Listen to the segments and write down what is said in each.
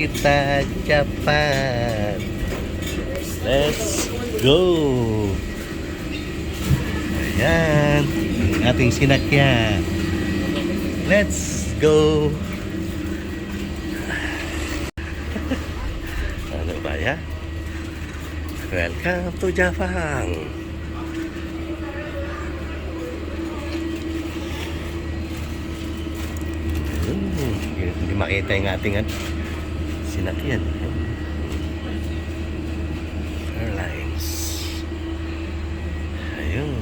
Narita, Japan. Let's go! Ayan, ang ating sinakyan. Let's go! Ano ba yan? Welcome to Japan! Hindi makita yung ating sinakyan. Airlines. Ayun.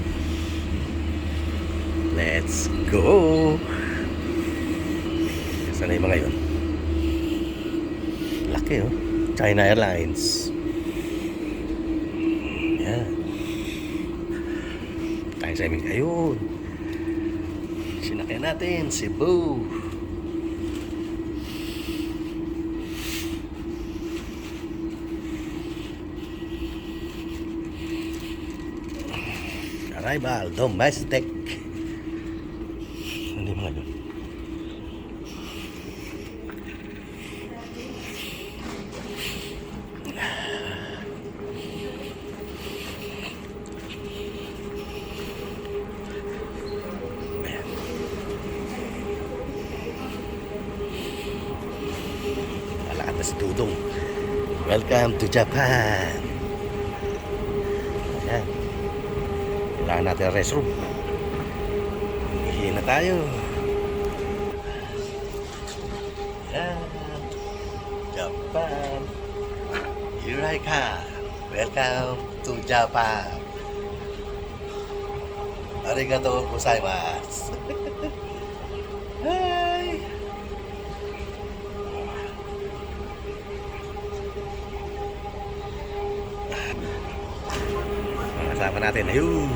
Let's go! Saan na yung mga yun? Laki oh. China Airlines. Yan. Tayo sa amin. Ayun. Sinakyan natin Cebu. Arrival domestic. Hindi mga yun. Lalakad na si Dudong. Welcome to Japan. Ayan. Kailangan natin ang restroom. Hihin na tayo. Ayan. Japan. Here I come. Welcome to Japan. Arigato gozaimasu. Hi. Kasama natin. Ayun.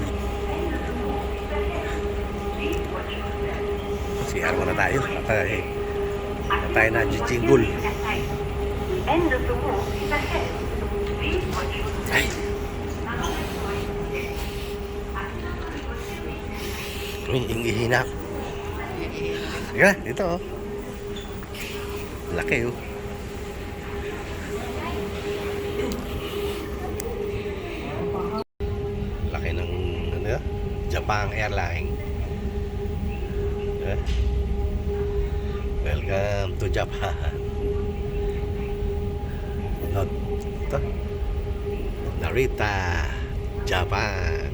CR muna tayo. Tayo na jingle. Ay. Hihina. Teka, dito oh. Laki oh. Laki ng ano, Japan Airlines. Welcome to Japan. Ito. Narita, Japan.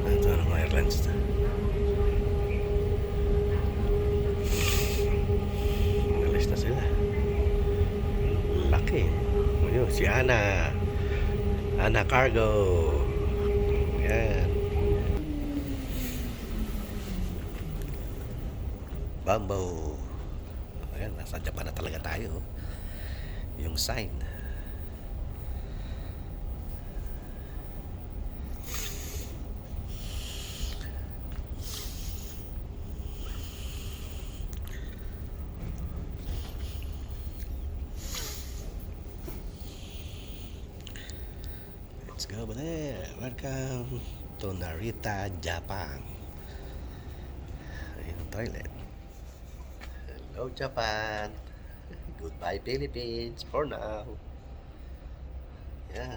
Ito ang mga airlines na. Alis na sila. Laki. Ayun, si Ana. Ana Cargo. Yan. Bamboo. Ayan, nasa Japan na talaga tayo. Yung sign. Let's go over there. Welcome to Narita, Japan. Ayun ang toilet. Hello Japan. Goodbye Philippines for now. Yan.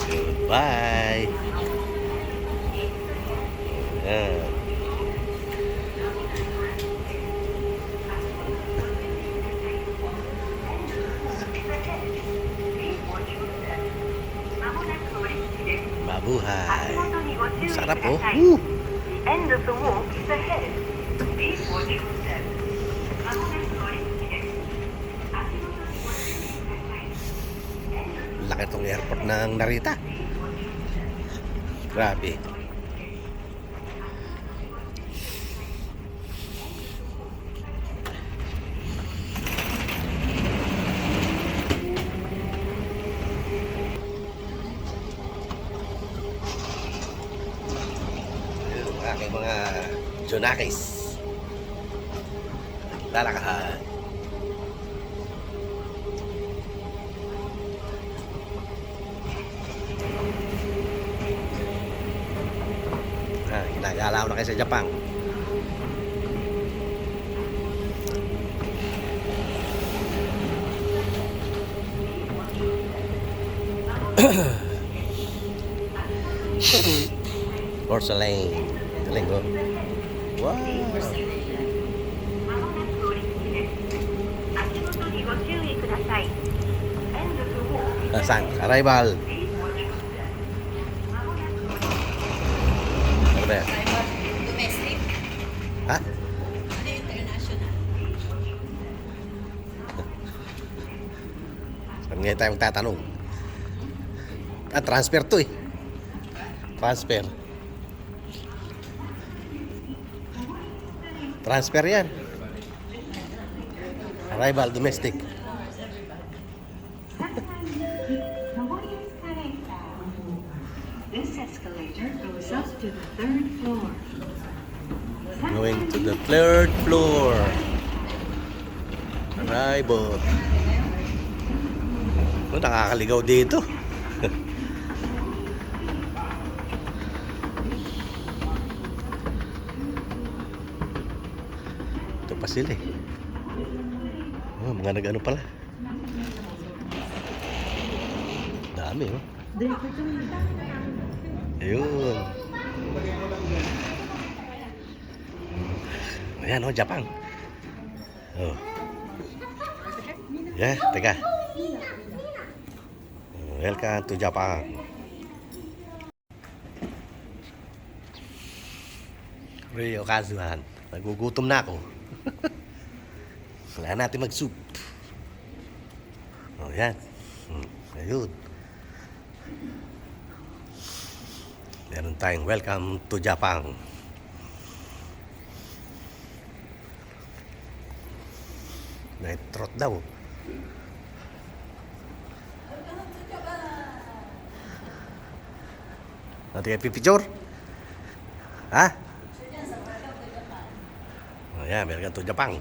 Goodbye. Yan. Mabuhay. Sarap oh. End of the walk is ahead. Please watch your step. Laki tong airport ng Narita. Grabe. Aking mga Jonakis. Lalakahan. tayo sa Japan. Porcelain. Galing ko. Wow. 足元にご注意ください。End of the walk is Saan? Arrival. Please watch your step. Ano ba yan? Domestic. Ha? Ano international? Saan ngayon tayo magtatanong? Transfer to eh. Transfer. Transfer yan. Arrival, domestic. This escalator goes up to the third floor. Going to the third floor. Arrival. Oh, nakakaligaw dito. Ito pa sila eh. Oh, mga nag-ano pala. Dami oh. Ayun. Ayan oh, Japan. Oh. Yeah, teka. Welcome to Japan. Rio Kazuhan. Nagugutom na ako. Wala natin mag-soup. Oh, yan. Ayun. Meron tayong welcome to Japan. Night trot daw. Nanti kayo pipicture? Ha? Oh, yan. Welcome to Japan.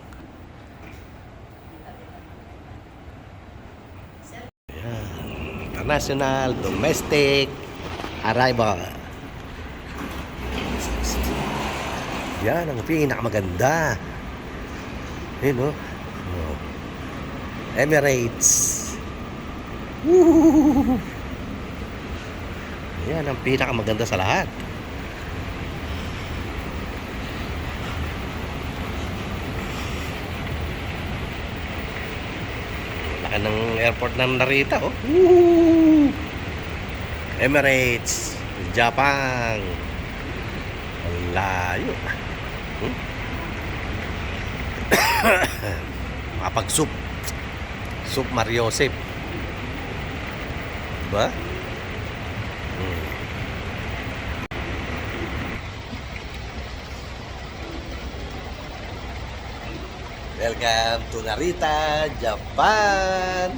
International, domestic, arrival. Yan ang pinakamaganda. Yun no? Oh. Emirates. Woo! Yan ang pinakamaganda sa lahat. Laki ng airport ng Narita, oh. Woo! Emirates, Japan. Ang layo. Makapag-soup. Soup Mariosep. Diba? Welcome to Narita, Japan.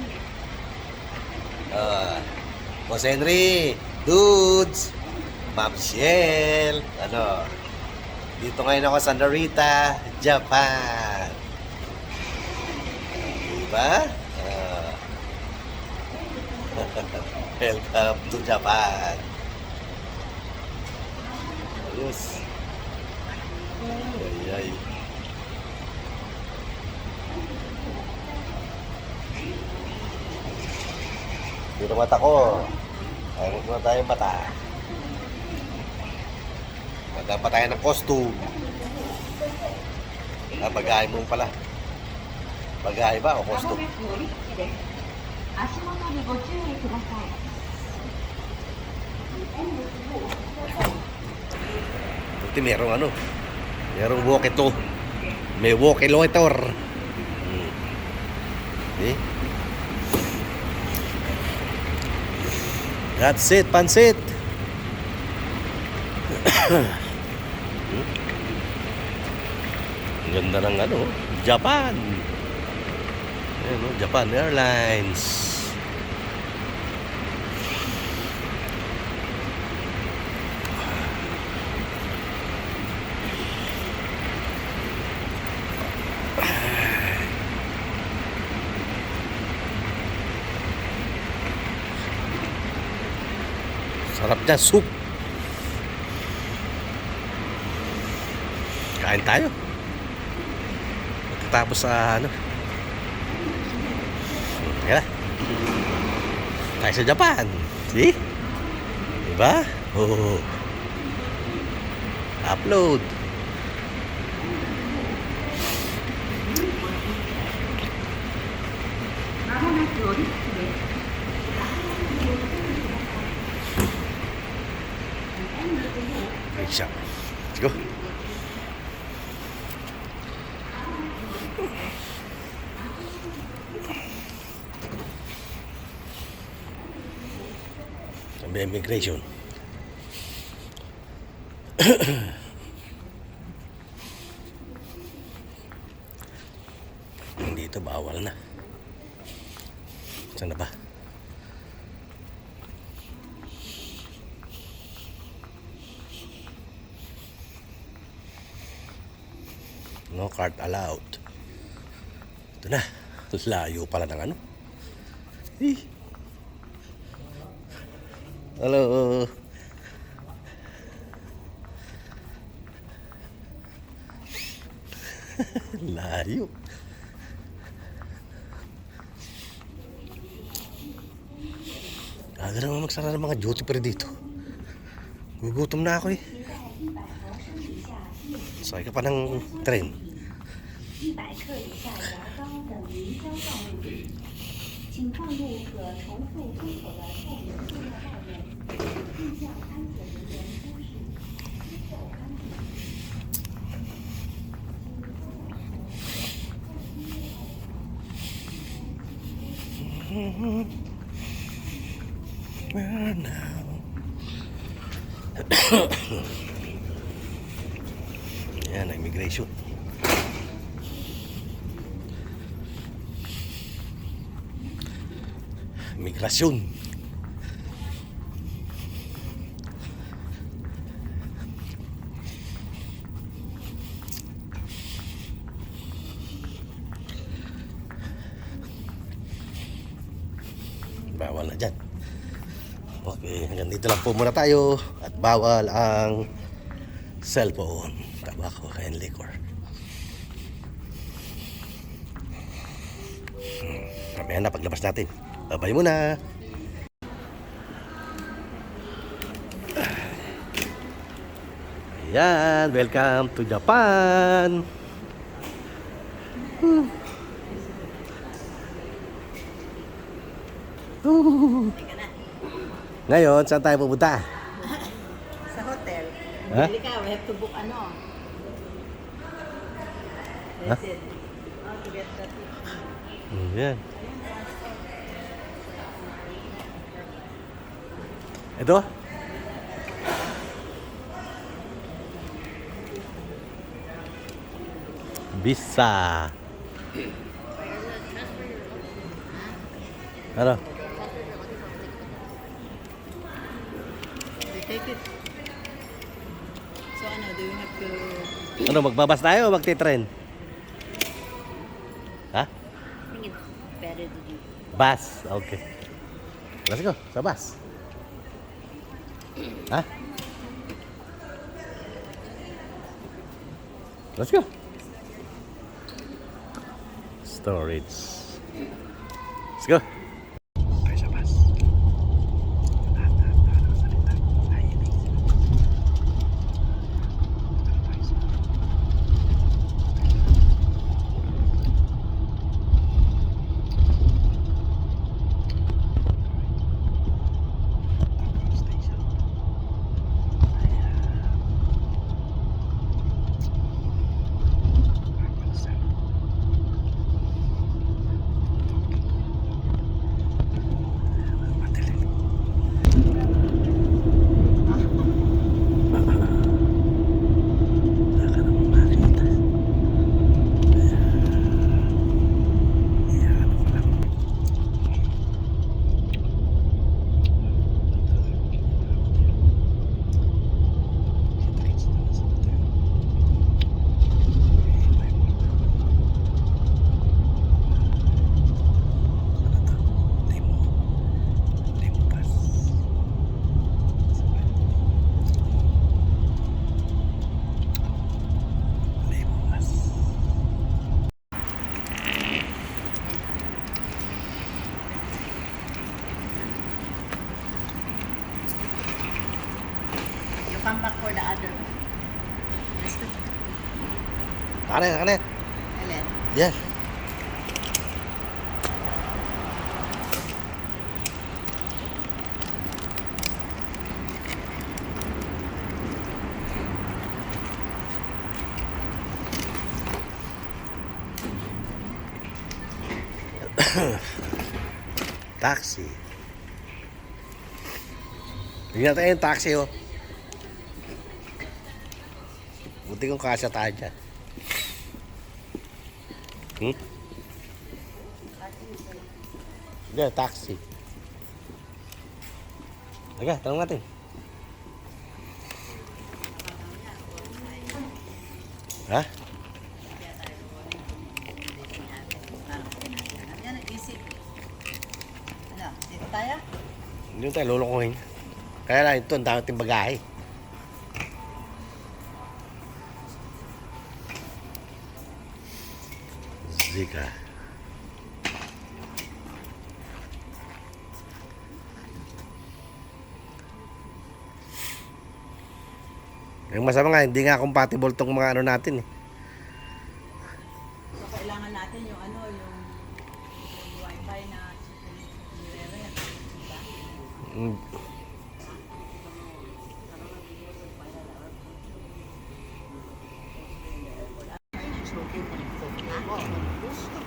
Boss Henry, dudes, Ma'am Shell, ano, dito ngayon ako sa Narita, Japan. Diba? Welcome to Japan. Ayos. Ay, ay. Dito mata ko. Ay, huwag na tayo mata. Magdaan pa tayo ng costume. Bagahe mo pala. Bagahe ba o costume? Buti merong ano. Merong walkie-to. May walkie-loiter. Eh? That's it, pansit. Ang ganda ng ano, Japan. Ayan, no? Japan Airlines. Sarap niya, soup. Kain tayo. Pagkatapos sa ano. Kaya tayo sa Japan. See? Diba? Oh. Upload. Isa. Let's go. Sabi immigration. Dito bawal na. Saan na ba? No cart allowed. Ito na. Layo pala ng ano. Eh. Hello. Layo. Aga naman magsara ng mga duty free dito. Gugutom na ako eh. Sakay ka pa ng train. 100克以下牙膏等凝胶状物品，请放入可重复封口的透明塑料袋内，并向安检人员出示接受安检。 Where now? Yan, immigration. Migrasyon. Bawal na dyan. Okay, hanggang dito lang po muna tayo. At bawal ang cellphone, tobacco, and liquor. Mamaya na paglabas natin. Babay muna. Ayan, welcome to Japan. Ngayon, saan tayo pupunta? Sa hotel. Ha? Bili ka, we have to book ano. Ha? That's it. Oh, to get that. Ayan. Ito? Visa. Ano? We take it. So ano, do you have to... Ano, magbabas tayo o magti-train? Ha? I think it's better to do. Bus. Okay. Let's go. Sa bus. Ha? Let's go. Storage. Let's go. Tayo sa bus. Saka na yan. Alin? Yan. Taxi. Tingnan natin yung taxi, oh. Buti kong kasya tayo dyan. Yeah, taxi. Teka, tanong natin. Ha? Yan, isip. Ano, dito tayo? Hindi tayo lulukuhin. Kaya lang ito, ang dami nating bagahe. Zika. Yung masama nga, hindi nga compatible tong mga ano natin eh. So, kailangan natin yung ano, yung wifi na nire-rent. Diba? Mm.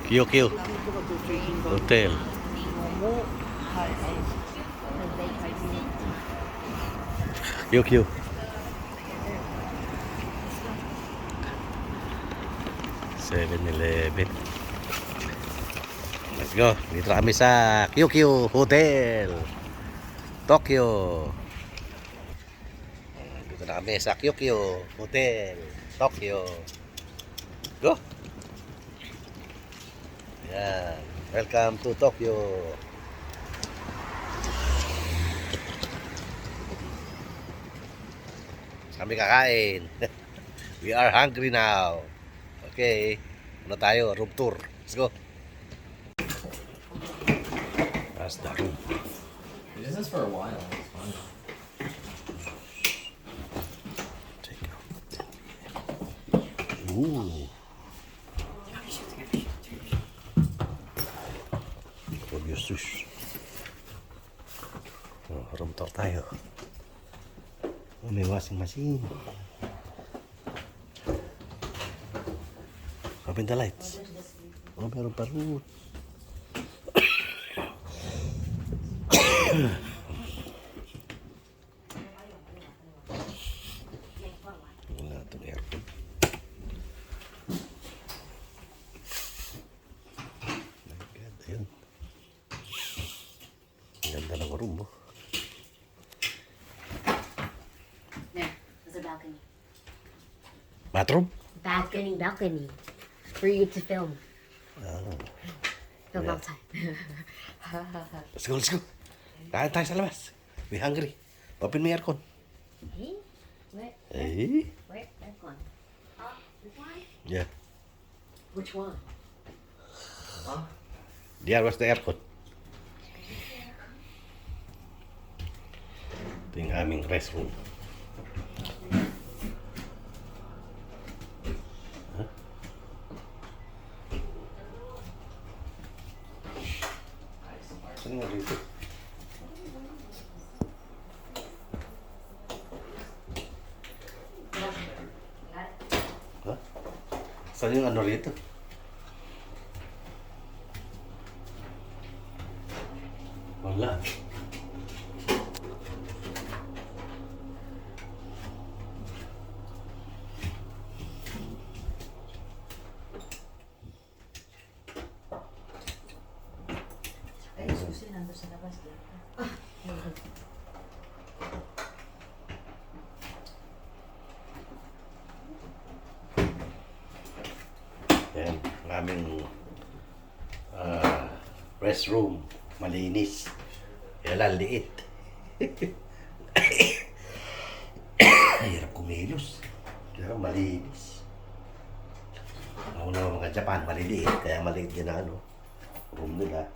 QQ Hotel. QQ. Seven-Eleven. Let's go. Dito kami sa QQ Hotel, Tokyo. Dito na kami sa QQ Hotel, Tokyo. Go. Yan. Welcome to Tokyo. Kami kakain. We are hungry now. Okay. Ano tayo? Room tour. Let's go. That's the room. This is for a while. It's fun. Take out. Ooh. For your sush. Oh, room tour tayo. Oh, may washing machine. Open the lights. Oh, meron pa rin. Wala itong aircon. My God, ayun. Ang ganda ng room, oh. There, there's a balcony. Bathroom? Balcony. For you to film. Film Yeah. outside. Let's go, let's go. Kain tayo sa labas. We hungry. Open mo yung aircon. Hey, where, Eh? that one? This one? Yeah. Which one? There was the aircon. Ito yung aming restroom. Huh? Saan nga dito? Ha? Saan yung ano rito? Wala. Ay, susi, nandun sa labas. Yan, ang aming restroom. Malinis. Kaya lang, liit. Hirap kumilos. Kaya malinis. Ako naman mga Japan, maliliit. Kaya maliit din na ano, room nila.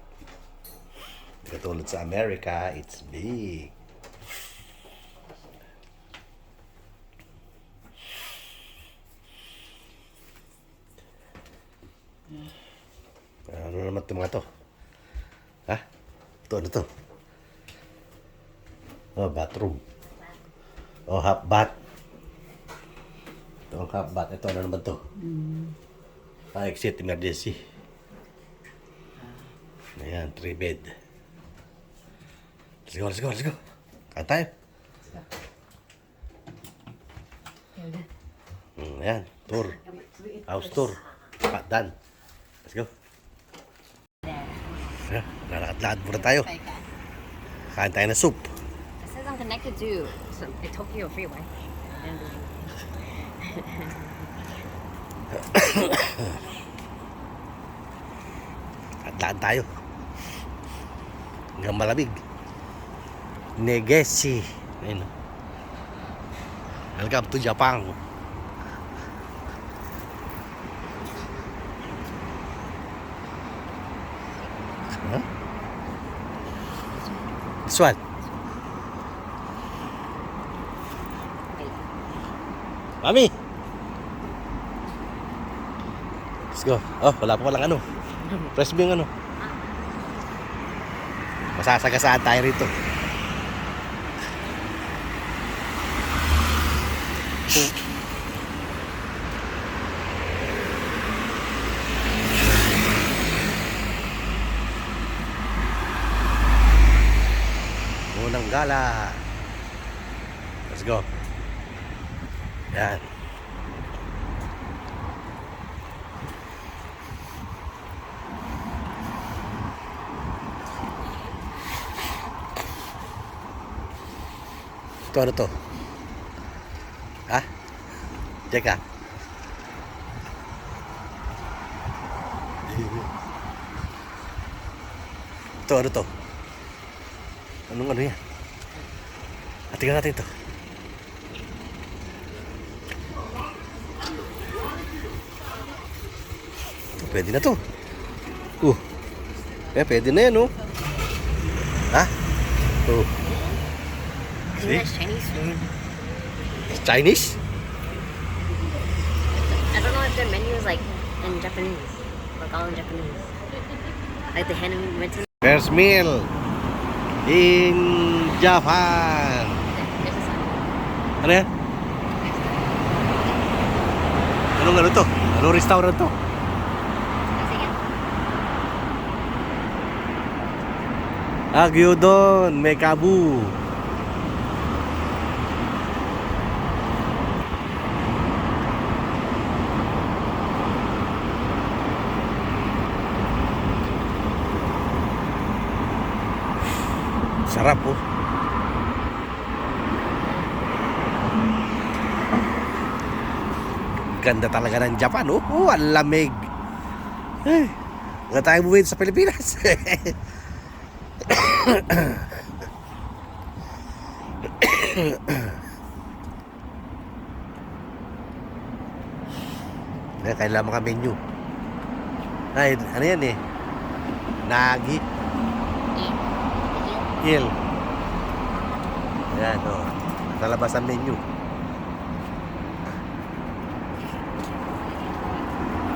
Katulad sa America, it's big. Ano naman itong mga to? Ha? Ito, ano to? Oh, bathroom. Oh, half bath. Ito ang half bath. Ito, ano naman to? Exit emergency. Ayan, 3 bed. Let's go, let's go, let's go. Kain tayo. Ayan, tour. House tour. Done. Let's go. Ayan, lalakad-lakad muna tayo. Kay ka. Kain tayo ng soup. It says I'm connected to the Tokyo Freeway. Lakad tayo. Hanggang malamig. Negesi. Ayun. Welcome to Japan. Huh? This one. Mami! Let's go. Oh, wala pa palang ano. Press mo yung ano. Masasagasaan tayo rito. Unang gala. Let's go. Yan. Ito, ano to? Ha? Teka. Ito, ano to? Anong ano yan? Tingnan natin ito. Ito, pwede na to. Pwede na yan, oh. Ha? Oh. I think that's Chinese food. It's Chinese? I don't know if their menu is like in Japanese. Like all in Japanese. Like the hand went to First meal in Japan. there's a sign. Ano yan? Anong ano to? Anong restaurant to? That's again. Gyudon, Mekabu. Sarap, oh. Ganda talaga ng Japan, oh. Ang lamig. Ay, nga tayo bumili sa Pilipinas. Kailangan mga menu. Ay, ano yan eh? Nagi. Il. Ayan, o. Sa labas ang menu.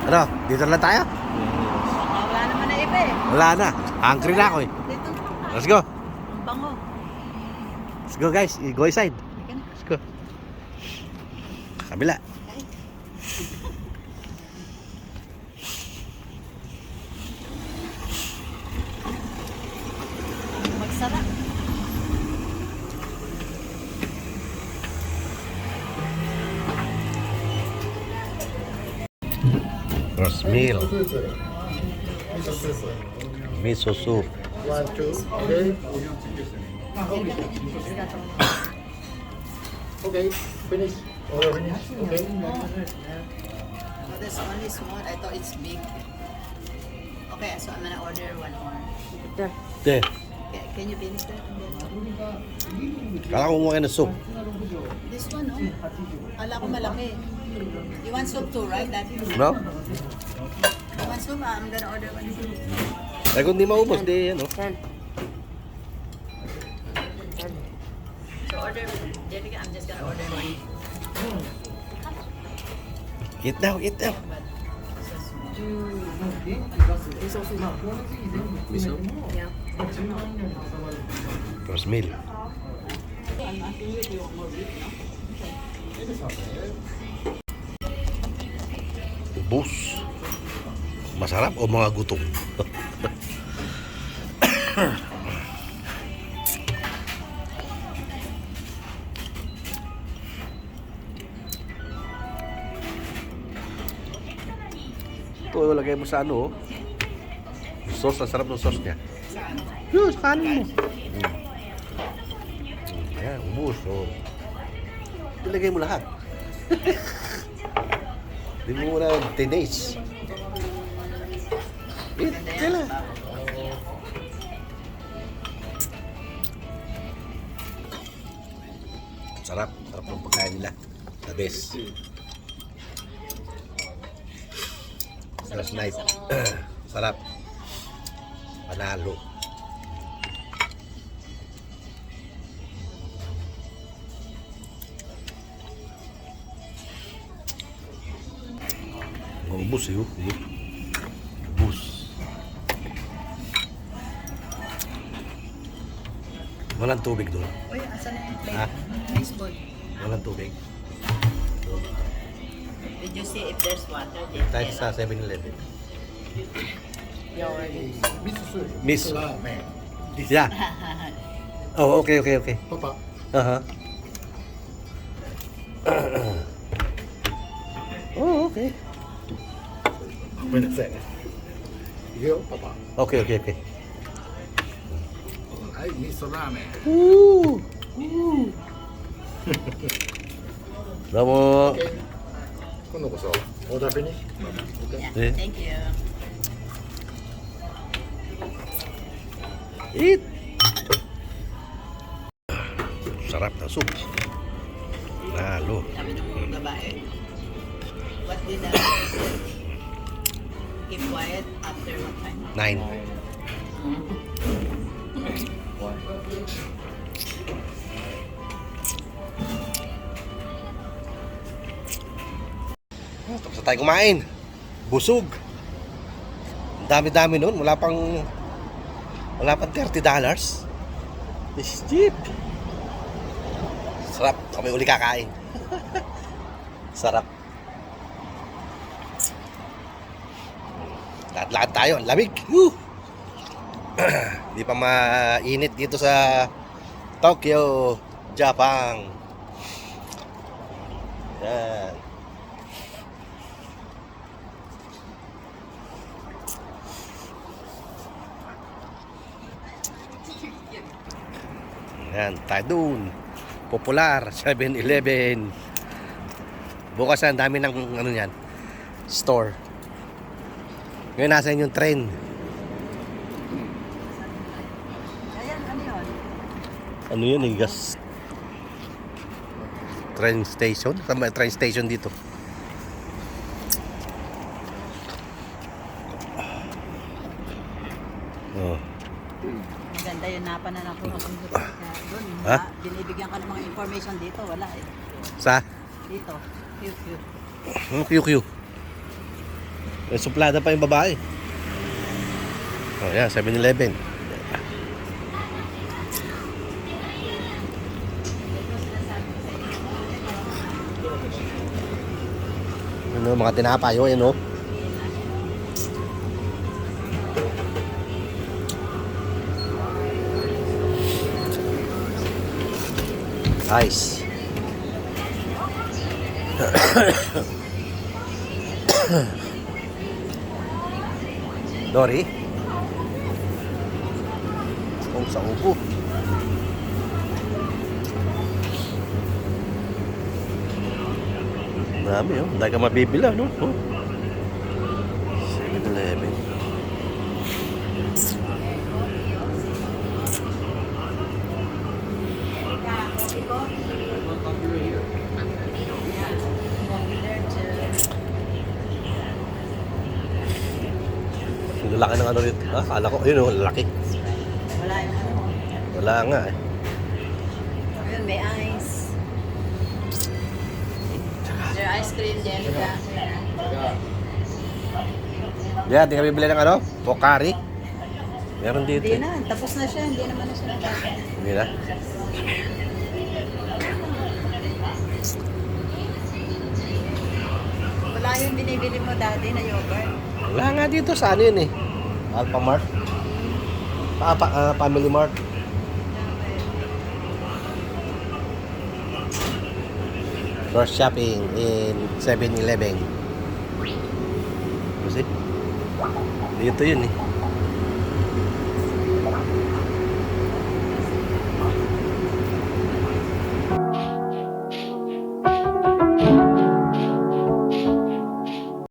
Ano? Dito na lang tayo? Wala naman na iba eh. Wala na. Hungry na ako eh. Dito na lang. Let's go. Ang bango. Let's go guys. Go inside. Let's go. Kabila. Magsara. First meal. Miso soup. 1, 2, okay. Okay, finish. Order finish. Okay. Oh, this one is small. I thought it's big. Okay, so I'm gonna order one more. Te. Can you finish that? And then- Kala ko mukha ng soup. This one, oh. Kala ko malaki. You want soup too, right? That No? you want soup? I'm gonna order one soup. Ay kung di maubos, di ano. Ten. So order, Jessica, I'm just gonna order one. Eat now, eat now. But it's just small. Miso? Yeah. First meal. Ubus. Masarap o mga gutom? Ito, lagay mo sa ano, oh. Sauce, ang sarap ng sauce niya. Yun, sa kanin mo. Ayan, ubus. Oh. Ilagay mo lahat. Hindi mo muna tinaste. Kaya sarap. Sarap ng pagkain nila. The best. Last night. Sarap. Panalo. Ubus eh. Ubus. Walang tubig doon. Uy, asan na yung plate? Ha? Nice bowl. Walang tubig. Did you see if there's water there? Tayo sa 7-Eleven. Miso. Miso. Ramen. Yeah. Oh, okay. Papa. Uh-huh. Oh, okay. Wait a second. You, Papa. Okay. I miso ramen. Woo! Domo. Okay. 今度こそオーダーフィニッシュ。 Yeah, Eh? thank you. Eat. Sarap na soup. Lalo. Sabi ng babae. What did the keep quiet after what time? 9. What? Tapos na tayo kumain. Busog. Ang dami-dami nun. Wala pang $30. It's cheap. Sarap. Kami uli kakain. Sarap. Lahat-lahat tayo. Ang lamig. Woo! Hindi pa mainit dito sa Tokyo, Japan. Yan. Yan, tayo dun. Popular, 7-Eleven. Bukas ang dami ng ano yan, store. Ngayon nasa yung train. Ayan, ano yun? Ano yun eh, gas. Train station? Tama, train station dito. Oh. Maganda yun, napananan ko ng computer doon. Ha? Binibigyan ka ng mga information dito, wala eh. Sa? Dito, QQ. QQ. May suplada pa yung babae. Oh, yan, 7-Eleven. Ano, mga tinapay, yan, oh. Nice. Dory. Kung sa upo. Dami, oh. Dahil ka mabibila, no? Oh. 7-Eleven. Yung laki ng ano rito. Ah, kala ko, yun, oh, laki. Wala yung ano. Wala nga, eh. Ayun, may ice. There ice cream, Jerica. Yeah, di kami bili ng ano? Pocari. Meron dito. Hindi na, tapos na siya. Hindi naman na siya nakaka. Hindi na. Wala yung binibili mo dati na yogurt. Wala nga dito sa ano yun eh. Alphamart. Family Mart. First shopping in 7-Eleven. Kasi dito yun eh.